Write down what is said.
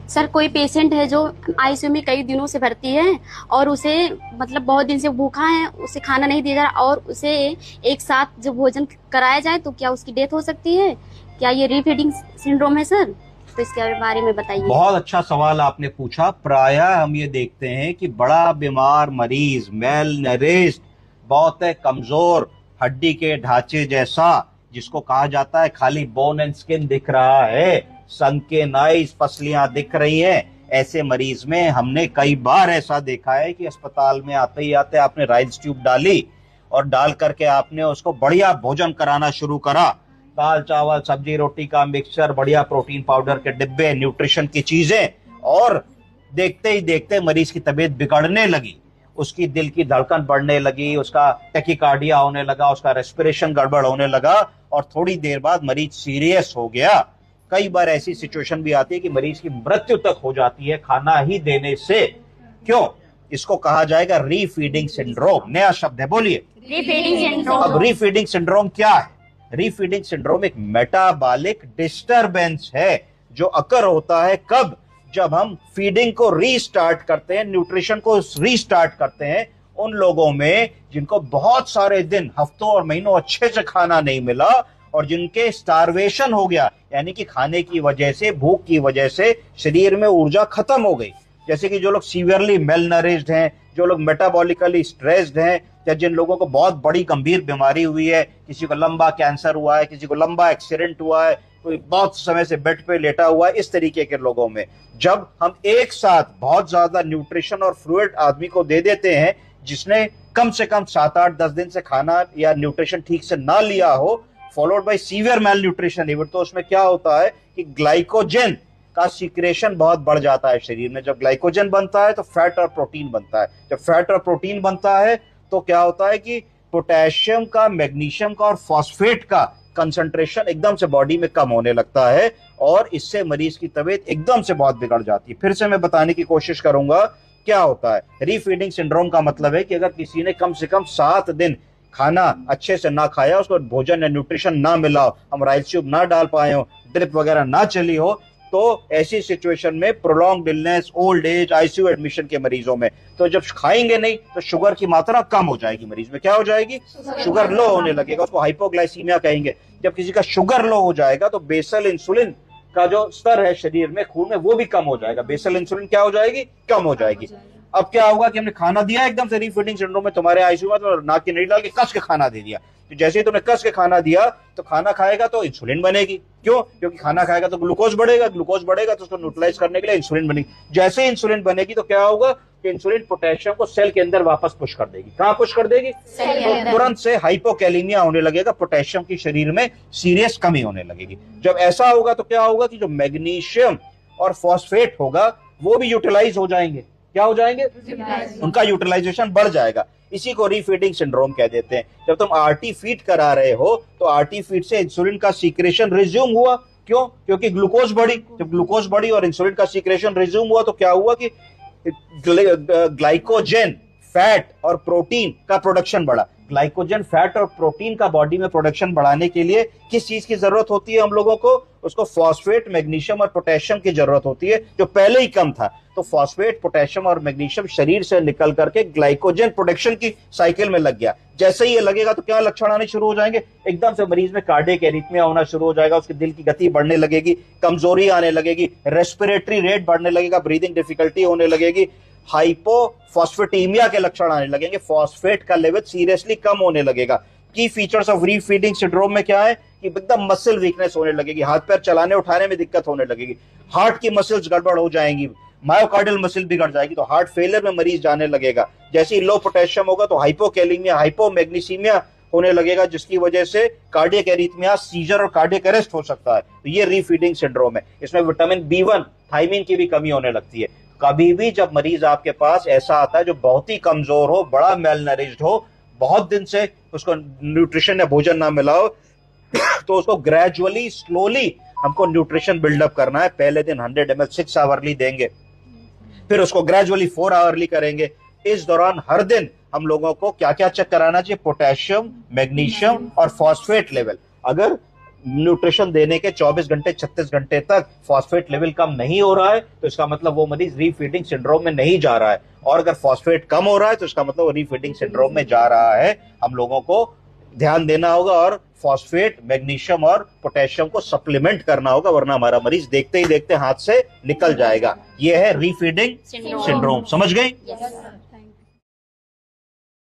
Sir कोई patient है जो आईसीयू में कई दिनों से भर्ती है और उसे मतलब बहुत दिन से भूखा है, उसे खाना नहीं दिया जा रहा और उसे एक साथ जो भोजन कराया जाए तो क्या उसकी डेथ हो सकती है? क्या ये रीफीडिंग सिंड्रोम है सर? तो इसके बारे में बताइए। बहुत अच्छा सवाल आपने पूछा। प्रायः हम ये देखते हैं कि बड़ा बीमार मरीज, मेल नरिश्ड, बहुत है कमजोर, हड्डी के ढांचे जैसा, जिसको कहा जाता है खाली बोन एंड स्किन दिख रहा है, संकेन आइज, पसलियां दिख रही हैं, ऐसे मरीज में हमने कई बार ऐसा देखा है कि अस्पताल में आते ही आते आपने राइल्स ट्यूब डाली और डाल करके आपने उसको बढ़िया भोजन कराना शुरू करा, दाल चावल सब्जी रोटी का मिक्सचर, बढ़िया प्रोटीन पाउडर के डिब्बे, न्यूट्रिशन की चीजें, और देखते ही देखते मरीज की तबीयत बिगड़ने लगी, उसकी दिल की धड़कन बढ़ने लगी, उसका टेकिकार्डिया होने लगा, उसका रेस्पिरेशन गड़बड़ होने लगा और थोड़ी देर बाद मरीज सीरियस हो गया। कई बार ऐसी सिचुएशन भी आती है कि मरीज की मृत्यु तक हो जाती है खाना ही देने से। क्यों? इसको कहा जाएगा रीफीडिंग सिंड्रोम। नया शब्द है, बोलिए। रीफीडिंग सिंड्रोम। अब रीफीडिंग सिंड्रोम क्या है? रीफीडिंग सिंड्रोम एक मेटाबॉलिक डिस्टरबेंस है जो अकर होता है कब? जब हम फीडिंग को रीस्टार्ट करते हैं, न्यूट्रिशन को रीस्टार्ट करते हैं उन लोगों में जिनको बहुत सारे दिन, हफ्तों और महीनों अच्छे से खाना नहीं मिला और जिनके स्टारवेशन हो गया, यानी कि खाने की वजह से, भूख की वजह से शरीर में ऊर्जा खत्म हो गई। जैसे कि जो लोग सीवियरली मेल नरिश्ड हैं, जो लोग मेटाबॉलिकली स्ट्रेस्ड हैं, या जिन लोगों को बहुत बड़ी गंभीर बीमारी हुई है, किसी को लंबा कैंसर हुआ है, किसी को लंबा एक्सीडेंट हुआ है, कोई बहुत समय से बेड पे लेटा हुआ है, इस तरीके के लोगों में जब हम एक साथ बहुत ज्यादा न्यूट्रिशन और फ्लूइड आदमी को दे देते हैं जिसने कम से कम 7-8-10 दिन से खाना या न्यूट्रिशन ठीक से ना लिया हो, followed by severe mail nutrition even, तो उसमें क्या होता है कि ग्लाइकोजन का सीक्रेशन बहुत बढ़ जाता है शरीर में। जब ग्लाइकोजन बनता है तो फैट और प्रोटीन बनता है। जब फैट और प्रोटीन बनता है तो क्या होता है कि पोटेशियम का, मैग्नीशियम का और फॉस्फेट का कंसंट्रेशन एकदम से बॉडी में कम होने लगता है और इससे मरीज की तबीयत एकदम से बहुत बिगड़ जाती है। फिर से मैं बताने की कोशिश करूंगा क्या होता है। रीफीडिंग सिंड्रोम का मतलब है कि अगर किसी ने कम से कम 7 दिन खाना अच्छे से ना खाया, उसको भोजन या न्यूट्रिशन ना मिला हो, हम राइस ट्यूब ना डाल पाए हो, ड्रिप वगैरह ना चली हो, तो ऐसी सिचुएशन में prolonged illness, old age, ICU admission के मरीजों में, तो जब खाएंगे नहीं तो शुगर की मात्रा कम हो जाएगी, मरीज में क्या हो जाएगी? शुगर लो होने लगेगा, उसको हाइपोग्लाइसीमिया कहेंगे। जब किसी का शुगर लो हो जाएगा तो बेसल इंसुलिन का जो स्तर है शरीर में, खून में, वो भी कम हो जाएगा। बेसल इंसुलिन क्या हो जाएगी? कम हो जाएगी। अब क्या होगा कि हमने खाना दिया एकदम से रीफीडिंग सिंड्रोम में, तुम्हारे आईसीयू में तो नाक की नली डाल के कस के खाना दे दिया, तो जैसे ही तुमने कस के खाना दिया तो खाना खाएगा तो इंसुलिन बनेगी। क्यों? क्योंकि खाना खाएगा तो ग्लूकोज बढ़ेगा, ग्लूकोज बढ़ेगा तो उसको न्यूट्रलाइज करने के लिए इंसुलिन बनेगी। जैसे ही इंसुलिन बनेगी तो क्या होगा कि इंसुलिन पोटेशियम को सेल के अंदर वापस पुश कर देगी। कहां पुश कर देगी? तो तुरंत से हाइपोकैलेमिया होने लगेगा, पोटेशियम की शरीर में सीरियस कमी होने लगेगी। जब ऐसा होगा तो क्या होगा कि जो मैग्नीशियम और फॉस्फेट होगा वो भी यूटिलाइज हो जाएंगे। क्या हो जाएंगे? उनका यूटिलाइजेशन बढ़ जाएगा। इसी को रीफीडिंग सिंड्रोम कह देते हैं। जब तुम आरटी फीड करा रहे हो तो आरटी फीड से इंसुलिन का सीक्रेशन रिज्यूम हुआ। क्यों? क्योंकि ग्लूकोज बढ़ी। जब ग्लूकोज बढ़ी और इंसुलिन का सीक्रेशन रिज्यूम हुआ तो क्या हुआ कि ग्लाइकोजन, फैट और प्रोटीन का प्रोडक्शन बढ़ा। ग्लाइकोजन, फैट और प्रोटीन का बॉडी में प्रोडक्शन बढ़ाने के लिए किस चीज की जरूरत होती है हम लोगों को? उसको फॉस्फेट, मैग्नीशियम और पोटेशियम की जरूरत होती है जो पहले ही कम था। तो फॉस्फेट, पोटेशियम और मैग्नीशियम शरीर से निकल करके ग्लाइकोजन प्रोडक्शन की साइकिल में लग गया। जैसे ही ये लगेगा तो क्या लक्षण आने शुरू हो जाएंगे? एकदम से मरीज में कार्डियक एरिथमिया होना शुरू हो जाएगा, उसके दिल की गति बढ़ने लगेगी, कमजोरी आने लगेगी, रेस्पिरेटरी रेट बढ़ने लगेगा, ब्रीदिंग डिफिकल्टी होने लगेगी, हाइपोफॉस्फेटीमिया के लक्षण आने लगेंगे, फॉस्फेट का लेवल सीरियसली कम होने लगेगा। की फीचर्स ऑफ रीफीडिंग सिंड्रोम में क्या है कि एकदम मसल वीकनेस होने लगेगी, हाथ पैर चलाने उठाने में दिक्कत होने लगेगी, हार्ट की मसल्स गड़बड़ हो जाएंगी, मायोकार्डियल मसल बिगड़ जाएगी, तो हार्ट फेलियर में मरीज जाने लगेगा। जैसे ही लो पोटेशियम होगा तो हाइपोकैलेमिया, हाइपोमैग्नीसीमिया होने लगेगा, जिसकी वजह से कार्डियक एरिथमिया, सीजर और कार्डियक अरेस्ट हो सकता है। तो ये रीफीडिंग सिंड्रोम है। इसमें विटामिन B1, थायमीन की भी कमी होने लगती है। कभी भी जब मरीज आपके पास ऐसा आता है जो बहुत ही कमजोर हो, बड़ा मेल नरिश्ड हो, बहुत दिन से उसको न्यूट्रिशन या भोजन ना मिला हो, तो उसको ग्रेजुअली, स्लोली हमको न्यूट्रिशन बिल्डअप करना है। पहले दिन 100 ml 6 आवरली देंगे, फिर उसको ग्रेजुअली 4 आवरली करेंगे। इस दौरान हर दिन हम लोगों को क्या क्या चेक कराना चाहिए? पोटेशियम, मैग्नीशियम और फॉस्फेट लेवल। अगर न्यूट्रिशन देने के 24 घंटे 36 घंटे तक फॉस्फेट लेवल कम नहीं हो रहा है तो इसका मतलब वो मरीज रीफीडिंग सिंड्रोम में नहीं जा रहा है, और अगर फॉस्फेट कम हो रहा है तो इसका मतलब वो रीफीडिंग सिंड्रोम में जा रहा है। हम लोगों को ध्यान देना होगा और फॉस्फेट, मैग्नीशियम और पोटेशियम को सप्लीमेंट करना होगा, वरना हमारा मरीज देखते ही देखते हाथ से निकल जाएगा। ये है रीफीडिंग सिंड्रोम। समझ गए? Yes.